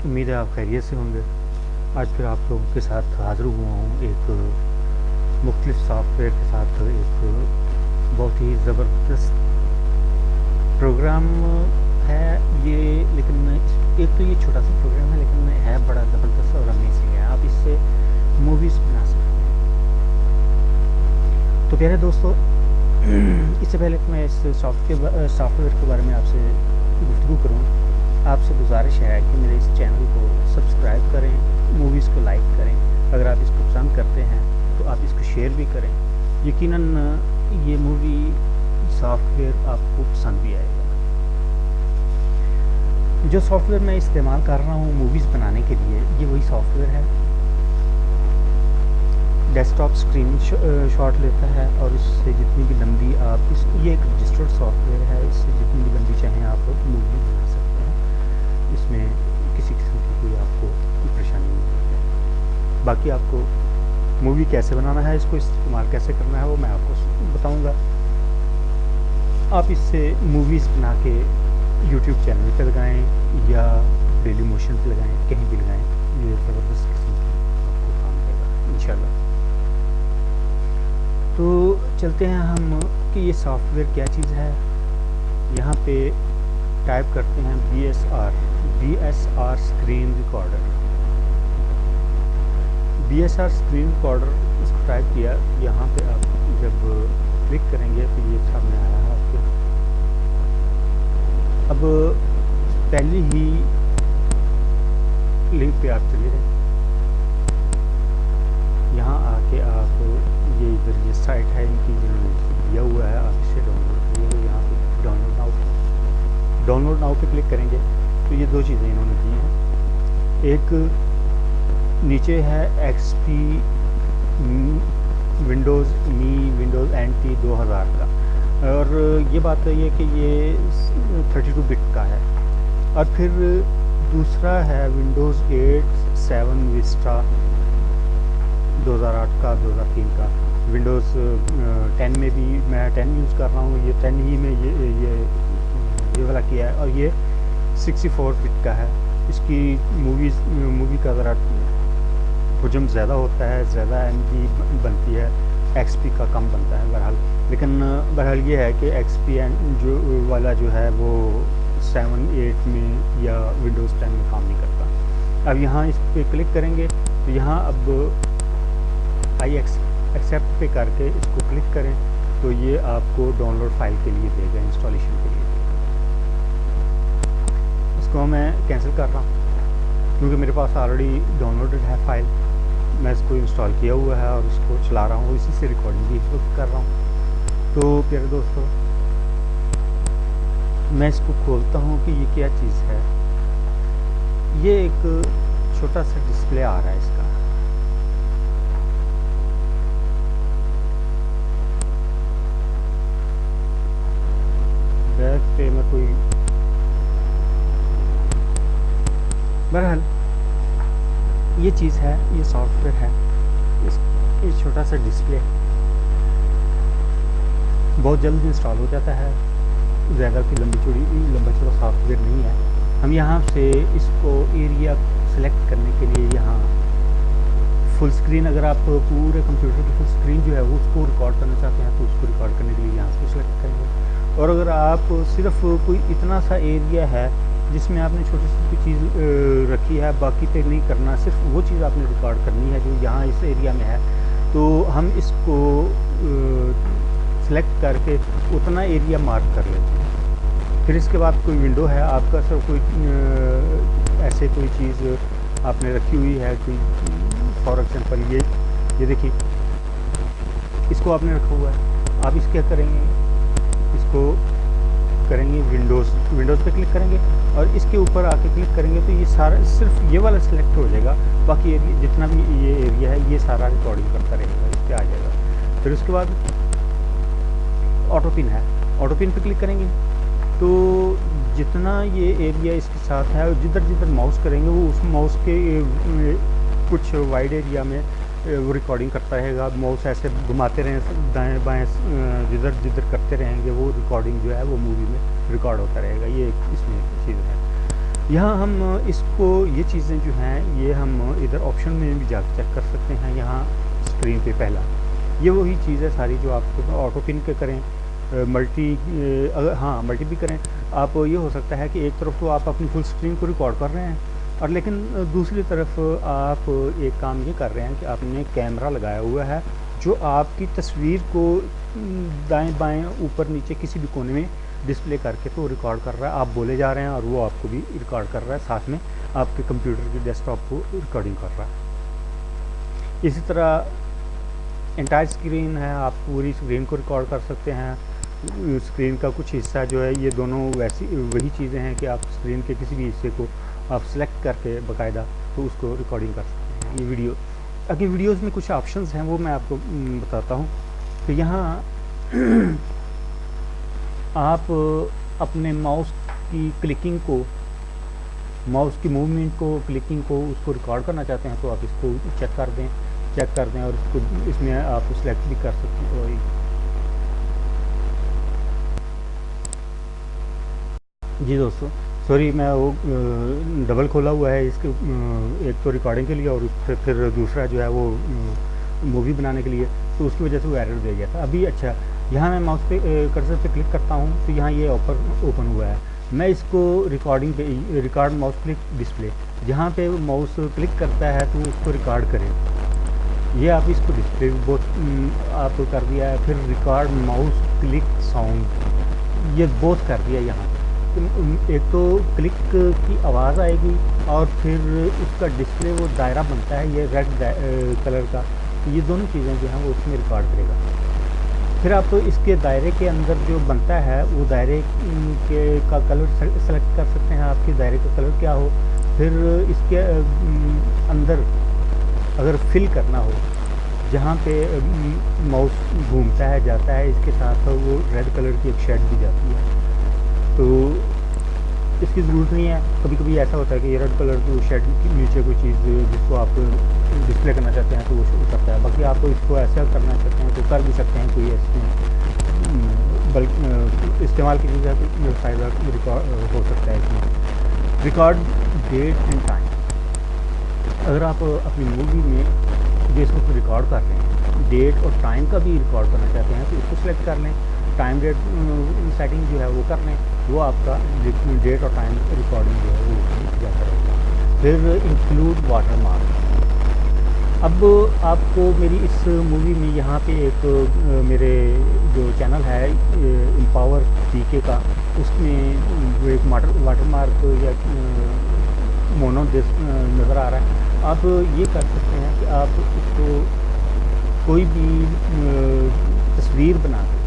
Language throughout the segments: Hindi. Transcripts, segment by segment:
उम्मीद है आप खैरियत से होंगे। आज फिर आप लोगों के साथ हाज़िर हुआ हूँ एक मुख्तलिफ सॉफ्टवेयर के साथ। एक बहुत ही ज़बरदस्त प्रोग्राम है ये, लेकिन एक तो ये छोटा सा प्रोग्राम है लेकिन है बड़ा ज़बरदस्त और अमेजिंग है। आप इससे मूवीज़ बना सकते हैं। तो प्यारे दोस्तों, इससे पहले कि मैं इस सॉफ्टवेयर के बारे में आपसे गुफ्तगू करूँ, आपसे गुजारिश है कि मेरे इस चैनल को सब्सक्राइब करें, मूवीज़ को लाइक करें। अगर आप इसको पसंद करते हैं तो आप इसको शेयर भी करें। यकीनन ये मूवी सॉफ्टवेयर आपको पसंद भी आएगा। जो सॉफ्टवेयर मैं इस्तेमाल कर रहा हूँ मूवीज़ बनाने के लिए, ये वही सॉफ्टवेयर है। डेस्कटॉप स्क्रीन शॉट लेता है और इससे जितनी भी लंबी आप ये एक रजिस्टर्ड सॉफ्टवेयर है, इससे जितनी भी लंबी चाहें आप मूवी बना सकते हैं। इसमें किसी किस्म की कोई आपको परेशानी नहीं है। बाकी आपको मूवी कैसे बनाना है, इसको इस्तेमाल कैसे करना है, वो मैं आपको बताऊंगा। आप इससे मूवीज़ बना के यूट्यूब चैनल पे लगाएं या डेली मोशन पे लगाएं, कहीं भी लगाएं, ये ज़बरदस्त किस्म की आपको काम देगा इंशाल्लाह। तो चलते हैं हम कि ये सॉफ्टवेयर क्या चीज़ है। यहाँ पे टाइप करते हैं BSR screen recorder. BSR screen recorder इसको टाइप किया। यहाँ पे आप जब क्लिक करेंगे तो ये सामने आया है आपके। अब पहले ही लिंक पे आप चले जाएं। यहाँ आके आप ये इधर ये साइट है इनकी जिन्होंने दिया हुआ है, आप इसे डाउनलोड करिए। यहाँ पे डाउनलोड नाउ पे क्लिक करेंगे तो ये दो चीज़ें इन्होंने दी हैं। एक नीचे है XP विंडोज़ NT 2000 का, और ये बात तो ये कि ये 32 बिट का है। और फिर दूसरा है विंडोज़ 8 7 विस्टा 2008 का 2003 का। विंडोज़ 10 में भी मैं 10 यूज़ कर रहा हूँ, ये 10 ही में ये वाला किया है। और ये 64 बिट का है। इसकी मूवी का ज़रा हुजम ज़्यादा होता है, ज़्यादा MB बनती है, XP का कम बनता है बहरहाल। लेकिन बहरहाल ये है कि XP जो वाला जो है वो 7 8 में या विंडोज़ 10 में काम नहीं करता। अब यहाँ इस पर क्लिक करेंगे तो यहाँ अब आई एक्सेप्ट पे करके इसको क्लिक करें तो ये आपको डाउनलोड फाइल के लिए देगा, इंस्टॉलेशन के लिए देगा। इसको मैं कैंसिल कर रहा हूँ क्योंकि मेरे पास ऑलरेडी डाउनलोडेड है फाइल। मैं इसको इंस्टॉल किया हुआ है और इसको चला रहा हूँ, इसी से रिकॉर्डिंग भी इस वक्त कर रहा हूँ। तो प्यारे दोस्तों, मैं इसको खोलता हूँ कि ये क्या चीज़ है। ये एक छोटा सा डिस्प्ले आ रहा है इसका। बैक पे मैं कोई बहरहाल ये चीज़ है, ये सॉफ्टवेयर है। ये छोटा सा डिस्प्ले बहुत जल्द इंस्टॉल हो जाता है। ज़्यादा की लंबा चौड़ा सॉफ्टवेयर नहीं है। हम यहाँ से इसको एरिया सेलेक्ट करने के लिए यहाँ फुल स्क्रीन, अगर आप पूरे कंप्यूटर की फुल स्क्रीन जो है वो उसको रिकॉर्ड करना चाहते हैं तो उसको रिकॉर्ड करने के लिए यहाँ से सेलेक्ट करेंगे। और अगर आप सिर्फ कोई इतना सा एरिया है जिसमें आपने छोटी सी चीज़ रखी है, बाकी पे नहीं करना, सिर्फ वो चीज़ आपने रिकॉर्ड करनी है जो यहाँ इस एरिया में है, तो हम इसको सेलेक्ट करके उतना एरिया मार्क कर लेते हैं। फिर इसके बाद कोई विंडो है आपका, सब कोई ऐसे कोई चीज़ आपने रखी हुई है, कोई फॉर एग्जांपल ये देखिए, इसको आपने रखा हुआ है। आप इस क्या करेंगे, इसको करेंगे विंडोज़ पे क्लिक करेंगे और इसके ऊपर आके क्लिक करेंगे तो ये सारा सिर्फ ये वाला सिलेक्ट हो जाएगा। बाकी एरिया जितना भी ये एरिया है ये सारा रिकॉर्डिंग करता रहेगा, इस पर आ जाएगा। फिर उसके बाद ऑटो पिन है, ऑटो पिन पे क्लिक करेंगे तो जितना ये एरिया इसके साथ है, जिधर जिधर माउस करेंगे वो उस माउस के कुछ वाइड एरिया में वो रिकॉर्डिंग करता रहेगा। माउस ऐसे घुमाते रहें दाएं बाएं, जिधर करते रहेंगे वो रिकॉर्डिंग जो है वो मूवी में रिकॉर्ड होता रहेगा। ये इसमें चीज़ है। यहाँ हम इसको ये चीज़ें जो हैं ये हम इधर ऑप्शन में भी जाकर चेक कर सकते हैं। यहाँ स्क्रीन पे पहला ये वही चीज़ है सारी जो आपको ऑटो पिन के करें, मल्टी अगर हाँ मल्टी भी करें आप। ये हो सकता है कि एक तरफ तो आप अपनी फुल स्क्रीन को रिकॉर्ड कर रहे हैं और लेकिन दूसरी तरफ आप एक काम ये कर रहे हैं कि आपने कैमरा लगाया हुआ है जो आपकी तस्वीर को दाएं बाएं ऊपर नीचे किसी भी कोने में डिस्प्ले करके तो रिकॉर्ड कर रहा है। आप बोले जा रहे हैं और वो आपको भी रिकॉर्ड कर रहा है, साथ में आपके कंप्यूटर की डेस्कटॉप को रिकॉर्डिंग कर रहा है। इसी तरह एंटायर स्क्रीन है, आप पूरी स्क्रीन को रिकॉर्ड कर सकते हैं। स्क्रीन का कुछ हिस्सा जो है ये दोनों वैसी वही चीज़ें हैं कि आप स्क्रीन के किसी भी हिस्से को आप सिलेक्ट करके बाकायदा तो उसको रिकॉर्डिंग कर सकते हैं। ये वीडियो अगर वीडियोस में कुछ ऑप्शंस हैं वो मैं आपको बताता हूँ। तो यहाँ आप अपने माउस की क्लिकिंग को, माउस की मूवमेंट को, क्लिकिंग को उसको रिकॉर्ड करना चाहते हैं तो आप इसको चेक कर दें और इसको इसमें आप सिलेक्ट भी कर सकते हो। जी दोस्तों सॉरी, मैं वो डबल खोला हुआ है इसके, एक तो रिकॉर्डिंग के लिए और फिर दूसरा जो है वो मूवी बनाने के लिए, तो उसकी वजह से वो एरर दे गया था। अभी अच्छा यहाँ मैं माउस पे कर्सर पे क्लिक करता हूँ तो यहाँ ये ओपन हुआ है। मैं इसको रिकॉर्डिंग पे रिकॉर्ड माउस क्लिक डिस्प्ले, जहाँ पे माउस क्लिक करता है तो उसको रिकॉर्ड करें, ये आप इसको डिस्प्ले बहुत आप कर दिया है। फिर रिकॉर्ड माउस क्लिक साउंड, ये बहुत कर दिया यहाँ। एक तो क्लिक की आवाज़ आएगी और फिर उसका डिस्प्ले वो दायरा बनता है ये रेड कलर का, ये दोनों चीज़ें जो हैं वो उसमें रिकॉर्ड करेगा। फिर आप तो इसके दायरे के अंदर जो बनता है वो दायरे के का कलर सेलेक्ट कर सकते हैं, आपके दायरे का कलर क्या हो। फिर इसके अंदर अगर फिल करना हो, जहाँ पे माउस घूमता है जाता है, इसके साथ वो रेड कलर की एक शेड भी जाती है, तो इसकी ज़रूरत नहीं है। कभी कभी ऐसा होता है कि ये रेड कलर की शेड के नीचे कोई चीज़ जिसको आप डिस्प्ले करना चाहते हैं तो वो शो करता है। बाकी आप इसको ऐसा करना चाहते हैं तो कर भी सकते हैं, कोई ऐसे बल्कि इस्तेमाल की चीज़ है तो फ़ायदा रिकॉर्ड हो सकता है इसमें। रिकॉर्ड डेट एंड टाइम, अगर आप अपनी मूवी में जिस वक्त रिकॉर्ड कर रहे हैं डेट और टाइम का भी रिकॉर्ड करना चाहते हैं तो इसको सिलेक्ट कर लें। टाइम डेट सेटिंग जो है वो कर लें, वो आपका डेट और टाइम रिकॉर्डिंग जो है वो जाता रहेगा। फिर इंक्लूड वाटरमार्क, अब आपको मेरी इस मूवी में यहाँ पे एक मेरे जो चैनल है एम्पावर पीके का, उसमें जो एक वाटरमार्क या मोनो नज़र आ रहा है। आप ये कर सकते हैं कि आप इसको कोई भी तस्वीर बना के,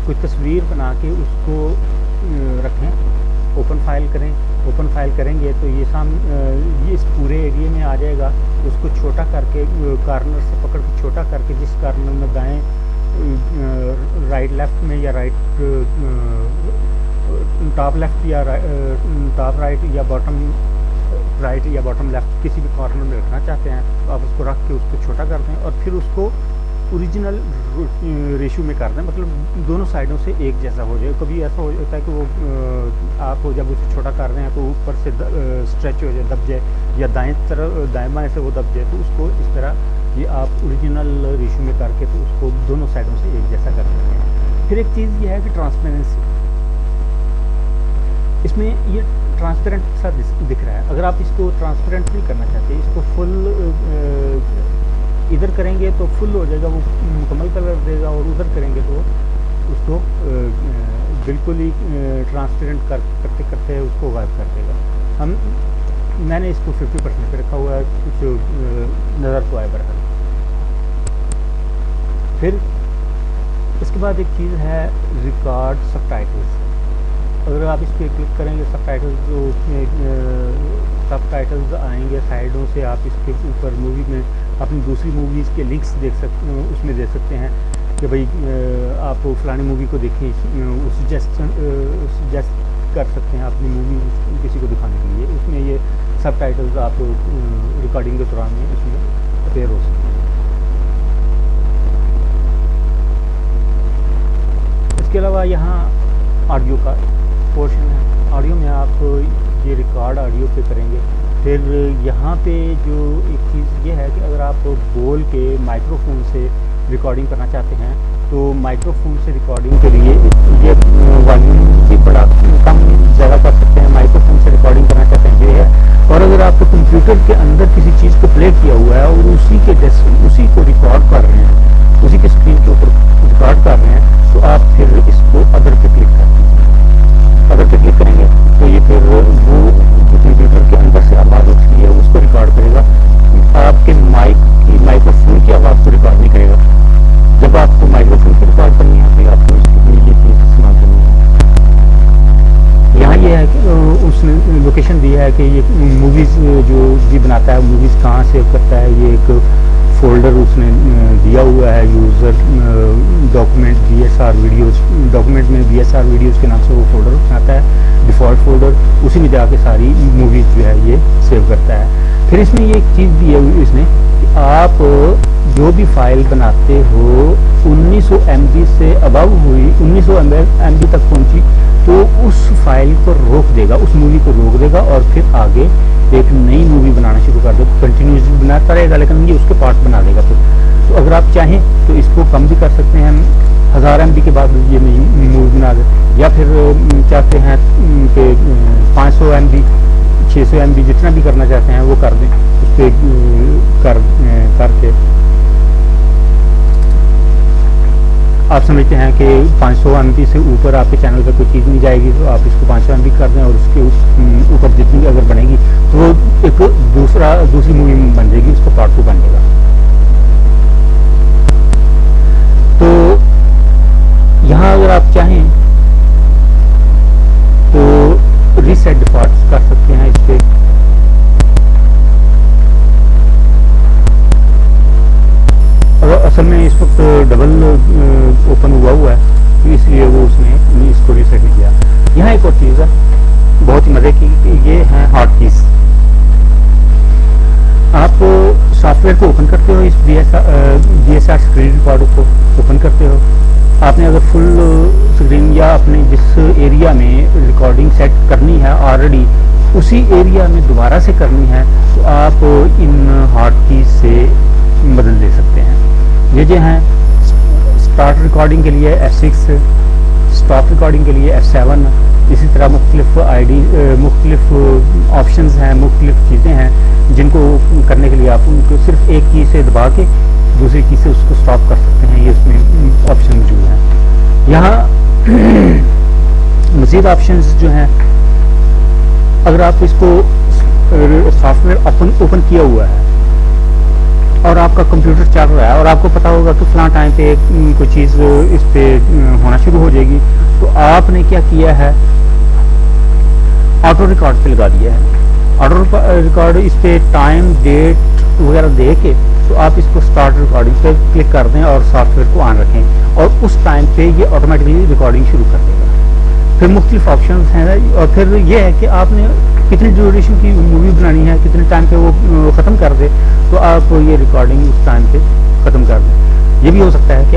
कोई तस्वीर बना के उसको रखें, ओपन फाइल करें। ओपन फाइल करेंगे तो ये ये इस पूरे एरिया में आ जाएगा। उसको छोटा करके कार्नर से पकड़ के छोटा करके जिस कार्नर में दाएं राइट लेफ्ट में या राइट टॉप लेफ्ट या टॉप राइट या बॉटम राइट या बॉटम लेफ्ट किसी भी कॉर्नर में रखना चाहते हैं तो आप उसको रख के उसको छोटा कर दें और फिर उसको ओरिजिनल रेशियो में कर दें, मतलब दोनों साइडों से एक जैसा हो जाए। कभी ऐसा हो जाता है कि वो आप जब उसे छोटा कर रहे हैं तो ऊपर से स्ट्रेच हो जाए, दब जाए, या दाएं बाएं से वो दब जाए, तो उसको इस तरह ये आप ओरिजिनल रेशियो में करके तो उसको दोनों साइडों से एक जैसा कर सकते हैं। फिर एक चीज़ ये है कि ट्रांसपेरेंसी, इसमें ये ट्रांसपेरेंट सा दिख रहा है। अगर आप इसको ट्रांसपेरेंट नहीं करना चाहते, इसको फुल इधर करेंगे तो फुल हो जाएगा, वो मुकम्मल कलर देगा, और उधर करेंगे तो उसको बिल्कुल ही ट्रांसपेरेंट करते करते उसको गायब कर देगा। मैंने इसको 50% पे रखा हुआ है, कुछ नज़र तो आए बरहल। फिर इसके बाद एक चीज़ है रिकॉर्ड सबटाइटल्स। अगर आप इस पर क्लिक करेंगे सबटाइटल्स, जो सबटाइटल्स आएंगे साइडों से, आप इसके ऊपर मूवी में अपनी दूसरी मूवीज़ के लिंक्स देख सकते, उसमें दे सकते हैं कि भाई आप फलानी मूवी को देखें, सजेस्ट कर सकते हैं अपनी मूवी किसी को दिखाने के लिए। उसमें ये सबटाइटल्स आप रिकॉर्डिंग के दौरान में उसमें अपेयर हो सकते हैं। इसके अलावा यहाँ ऑडियो का पोर्शन है। ऑडियो में आप ये रिकॉर्ड ऑडियो पे करेंगे। फिर यहाँ पे जो एक चीज़ ये है कि अगर आप बोल के माइक्रोफोन से रिकॉर्डिंग करना चाहते हैं तो माइक्रोफोन से रिकॉर्डिंग के लिए ये वॉल्यूम भी बड़ा कम ज़्यादा कर सकते हैं। माइक्रोफोन से रिकॉर्डिंग करना चाहते हैं ये है। और अगर आप कंप्यूटर के अंदर किसी चीज़ को प्ले किया हुआ है और उसी को रिकॉर्ड कर रहे हैं, उसी के स्क्रीन के ऊपर रिकॉर्ड कर रहे हैं, तो आप फिर इसको अदर पे क्लिक कर दीजिए। अदर पे क्लिक करेंगे तो ये फिर वो कंप्यूटर के अंदर से आवाज़ उठती है उसको रिकॉर्ड करेगा। आपके माइक्रोफोन की आवाज़ को रिकॉर्ड नहीं करेगा। जब आपको माइक्रोफोन की रिकॉर्ड करनी है तो आपको इसके लिए ये चीज़ इस्तेमाल करनी है। यहाँ ये है कि उसने लोकेशन दी है कि ये मूवीज़ जो भी बनाता है मूवीज़ कहाँ सेव करता है। ये एक फोल्डर उसने दिया हुआ है, user document VSR videos. Document में VSR वीडियोस के नाम से वो फोल्डर बनाता है, डिफ़ॉल्ट फोल्डर। उसी में जाके सारी मूवीज़ जो है ये सेव करता है। फिर इसमें ये एक चीज़ दी है इसने कि आप जो भी फाइल बनाते हो 1900 MB से अबव हुई, 1900 MB तक पहुंची तो उस फाइल को रोक देगा, उस मूवी को रोक देगा और फिर आगे एक नई मूवी बनाना शुरू कर दो। कंटिन्यूसली बनाता रहेगा लेकिन ये उसके पार्ट बना देगा। तो अगर आप चाहें तो इसको कम भी कर सकते हैं, 1000 MB के बाद ये नई मूवी बना दे, या फिर चाहते हैं कि 500 MB 600 MB जितना भी करना चाहते हैं वो कर दें। उस पर करके आप समझते हैं कि 500 MB से ऊपर आपके चैनल पर कोई चीज़ नहीं जाएगी तो आप इसको 500 MB कर दें और उसके ऊपर जितनी भी अगर बनेगी तो वो एक दूसरी मूवी बन जाएगी, उसका पार्ट 2 बन जाएगा। तो यहाँ अगर आप चाहें तो रीसेट डिफॉल्ट कर सकते हैं। इस पर असल में इस वक्त डबल ओपन हुआ है तो इसलिए वो उसने इसको रीसेट नहीं किया। यहाँ एक और चीज़ है बहुत ही मज़े की, ये है हॉट कीज। आप सॉफ्टवेयर को ओपन करते हो, इस VSR स्क्रीन रिकॉर्डर को ओपन करते हो। आपने अगर फुल स्क्रीन या अपने जिस एरिया में रिकॉर्डिंग सेट करनी है ऑलरेडी उसी एरिया में दोबारा से करनी है तो आप इन हॉट कीज से बदल दे सकते हैं। ये जो हैं स्टार्ट रिकॉर्डिंग के लिए F6, स्टॉप रिकॉर्डिंग के लिए F7, इसी तरह मुख्तलिफ ऑप्शंस हैं, मुख्तलिफ चीज़ें हैं जिनको करने के लिए आप उनको सिर्फ एक की से दबा के दूसरी की से उसको स्टॉप कर सकते हैं। ये उसमें ऑप्शन मौजूद हैं। यहाँ मज़ीद ऑप्शंस जो हैं, अगर आप इसको सॉफ्टवेयर ओपन किया हुआ है और आपका कंप्यूटर चल रहा है और आपको पता होगा कि फलां टाइम पे कोई चीज़ इस पे होना शुरू हो जाएगी तो आपने क्या किया है, ऑटो रिकॉर्ड पे लगा दिया है। ऑटो रिकॉर्ड इस पे टाइम डेट वगैरह दे के तो आप इसको स्टार्ट रिकॉर्डिंग पे क्लिक कर दें और सॉफ्टवेयर को ऑन रखें और उस टाइम पे ये ऑटोमेटिकली रिकॉर्डिंग शुरू कर देगा। फिर मुख्तलिफ ऑप्शन हैं और फिर ये है कि आपने कितनी ड्यूरेशन की मूवी बनानी है, कितने टाइम पे वो ख़त्म कर दे तो आप ये रिकॉर्डिंग उस टाइम पे ख़त्म कर दें। ये भी हो सकता है कि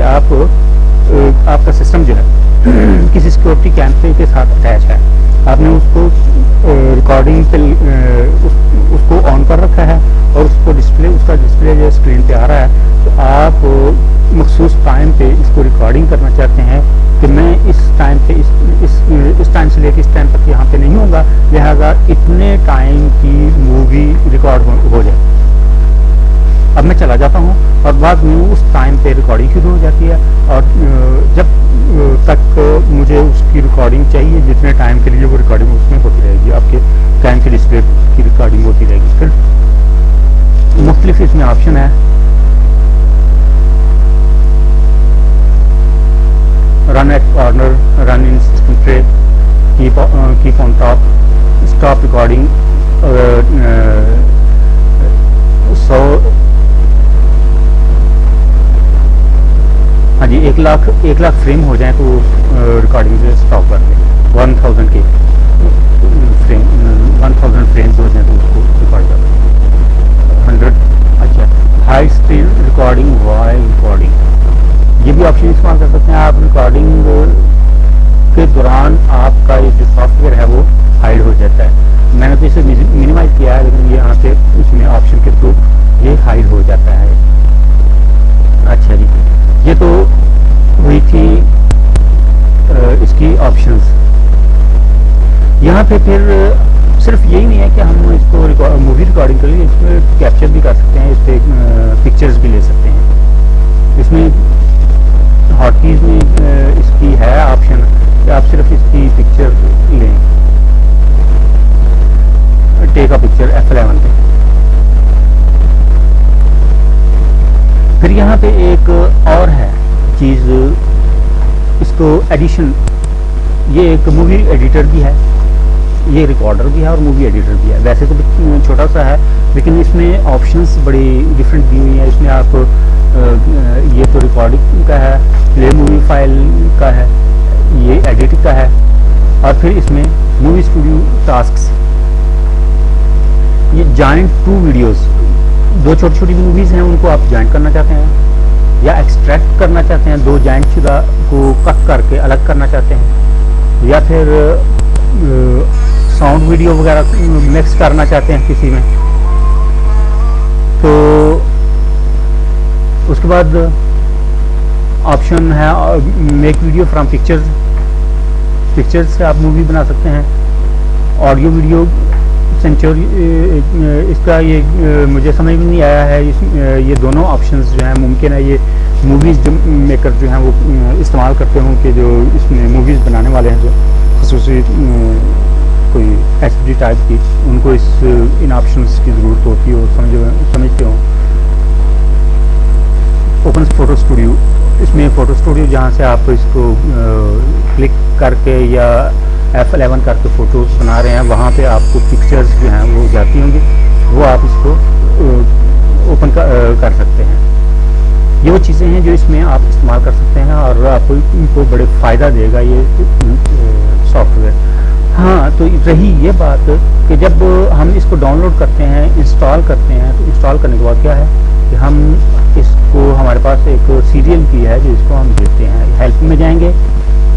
आपका सिस्टम जो है किसी सिक्योरिटी कैमरे के साथ अटैच है, आपने उसको रिकॉर्डिंग पे उसको ऑन कर रखा है और उसका डिस्प्ले जो स्क्रीन पे आ रहा है तो आप मखसूस टाइम पे इसको रिकॉर्डिंग करना चाहते हैं कि मैं इस टाइम पे इस टाइम से लेकर इस टाइम तक यहाँ पे नहीं होगा, लिहाजा इतने टाइम की मूवी रिकॉर्ड हो जाए। अब मैं चला जाता हूँ और बाद में उस टाइम पे रिकॉर्डिंग शुरू हो जाती है और जब तक मुझे उसकी रिकॉर्डिंग चाहिए जितने टाइम के लिए वो रिकॉर्डिंग उसमें होती रहेगी, आपके टाइम के डिस्प्ले की रिकॉर्डिंग होती रहेगी। फिर मुख्तलिफ इसमें ऑप्शन है, run at corner, run in system tray, keep on top, stop recording. हाँ जी, 1 लाख फ्रेम हो जाए तो रिकॉर्डिंग से स्टॉप कर दें। 1000 के फ्रेम 1000 फ्रेम्स हो जाए तो उसको रिकॉर्ड कर दें। 100 अच्छा, high speed recording while recording, ये भी ऑप्शन इस्तेमाल कर सकते हैं आप। रिकॉर्डिंग के दौरान आपका ये जो सॉफ्टवेयर है वो यहाँ पे फिर सिर्फ यही नहीं है कि हम इसको मूवी रिकॉर्डिंग के लिए इसमें कैप्चर भी कर सकते हैं, इस पर पिक्चर्स भी ले सकते हैं। इसमें हॉटकीज में इसकी है ऑप्शन कि आप सिर्फ इसकी पिक्चर लें, टेक अ पिक्चर F11 पे। फिर यहाँ पे एक और है चीज़, इसको एडिशन, ये एक मूवी एडिटर भी है, ये रिकॉर्डर भी है और मूवी एडिटर भी है। वैसे तो छोटा सा है लेकिन इसमें ऑप्शंस बड़ी डिफरेंट दी हुई हैं। इसमें आप ये तो रिकॉर्डिंग का है, प्ले मूवी फाइल का है, ये एडिट का है, और फिर इसमें मूवी स्टूडियो टास्क्स, ये जॉइंट 2 वीडियोस, 2 छोटी छोटी मूवीज़ हैं उनको आप जॉइंट करना चाहते हैं या एक्सट्रैक्ट करना चाहते हैं, 2 जॉइंट शुदा को कट करके अलग करना चाहते हैं, या फिर साउंड वीडियो वगैरह मिक्स करना चाहते हैं किसी में। तो उसके बाद ऑप्शन है मेक वीडियो फ्रॉम पिक्चर्स से आप मूवी बना सकते हैं। ऑडियो वीडियो सेंचुरी, इसका ये मुझे समझ में नहीं आया है। ये दोनों ऑप्शंस जो हैं मुमकिन है ये मूवीज़ जो मेकर जो हैं वो इस्तेमाल करते हों कि जो इसमें मूवीज़ बनाने वाले हैं, जो खसूसी कोई HD टाइप की, उनको इन ऑप्शंस की ज़रूरत होती हो, समझते हों। ओपन फोटो स्टूडियो, इसमें फ़ोटो स्टूडियो जहाँ से आप इसको क्लिक करके या F11 करके फ़ोटोज़ बना रहे हैं, वहाँ पे आपको पिक्चर्स जो हैं वो जाती होंगी, वो आप इसको ओपन कर सकते हैं। ये वो चीज़ें हैं जो इसमें आप इस्तेमाल कर सकते हैं और आपको इनको बड़े फ़ायदा देगा ये सॉफ्टवेयर। हाँ, तो रही ये बात कि जब हम इसको डाउनलोड करते हैं, इंस्टॉल करते हैं, तो इंस्टॉल करने के बाद क्या है कि हम इसको, हमारे पास एक सीरियल की है जो इसको हम देते हैं। हेल्प में जाएंगे,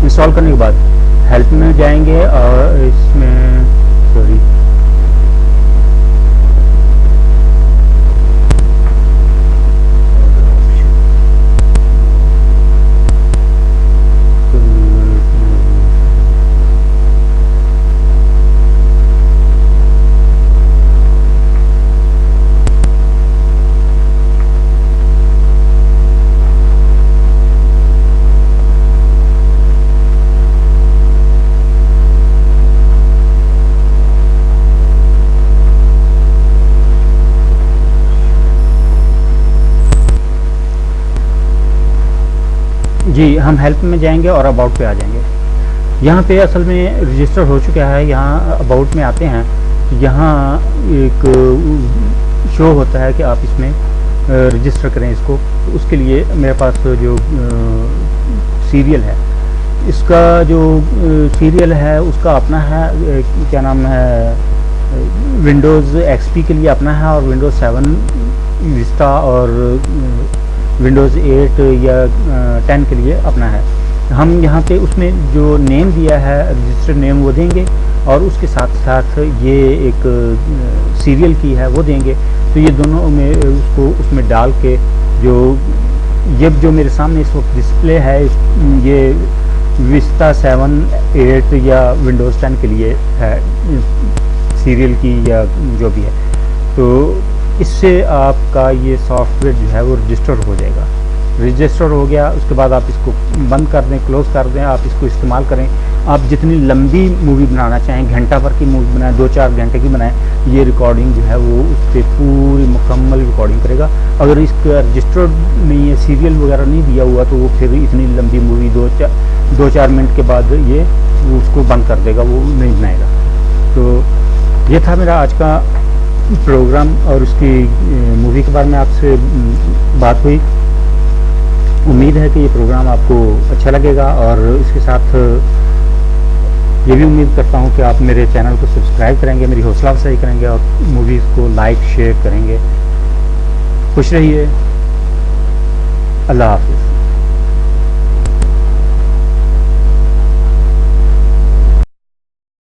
इंस्टॉल करने के बाद हेल्प में जाएंगे और इसमें सॉरी जी, हम हेल्प में जाएंगे और अबाउट पे आ जाएंगे। यहाँ पे असल में रजिस्टर हो चुका है। यहाँ अबाउट में आते हैं, यहाँ एक शो होता है कि आप इसमें रजिस्टर करें इसको। तो उसके लिए मेरे पास जो सीरियल है, इसका जो सीरियल है उसका अपना है, क्या नाम है, विंडोज़ XP के लिए अपना है और विंडोज़ 7 विस्टा और विंडोज़ 8 या 10 के लिए अपना है। हम यहाँ पे उसमें जो नेम दिया है, रजिस्टर्ड नेम, वो देंगे और उसके साथ साथ ये एक सीरियल की है वो देंगे। तो ये दोनों में उसको उसमें डाल के जो मेरे सामने इस वक्त डिस्प्ले है, ये विस्टा 7, 8 या विंडोज़ 10 के लिए है, सीरियल की या जो भी है। तो इससे आपका ये सॉफ्टवेयर जो है वो रजिस्टर हो जाएगा। रजिस्टर हो गया, उसके बाद आप इसको बंद कर दें, क्लोज़ कर दें, आप इसको इस्तेमाल करें। आप जितनी लंबी मूवी बनाना चाहें, घंटा भर की मूवी बनाएं, 2-4 घंटे की बनाएं, ये रिकॉर्डिंग जो है वो उस पर पूरी मुकम्मल रिकॉर्डिंग करेगा। अगर इसका रजिस्टर्ड नहीं है, सीरियल वगैरह नहीं दिया हुआ, तो वो फिर इतनी लंबी मूवी 2-4 मिनट के बाद ये उसको बंद कर देगा, वो नहीं बनाएगा। तो ये था मेरा आज का प्रोग्राम और उसकी मूवी के बारे में आपसे बात हुई। उम्मीद है कि ये प्रोग्राम आपको अच्छा लगेगा और इसके साथ ये भी उम्मीद करता हूँ कि आप मेरे चैनल को सब्सक्राइब करेंगे, मेरी हौसला अफजाई करेंगे और मूवीज़ को लाइक शेयर करेंगे। खुश रहिए। अल्लाह हाफ़िज़।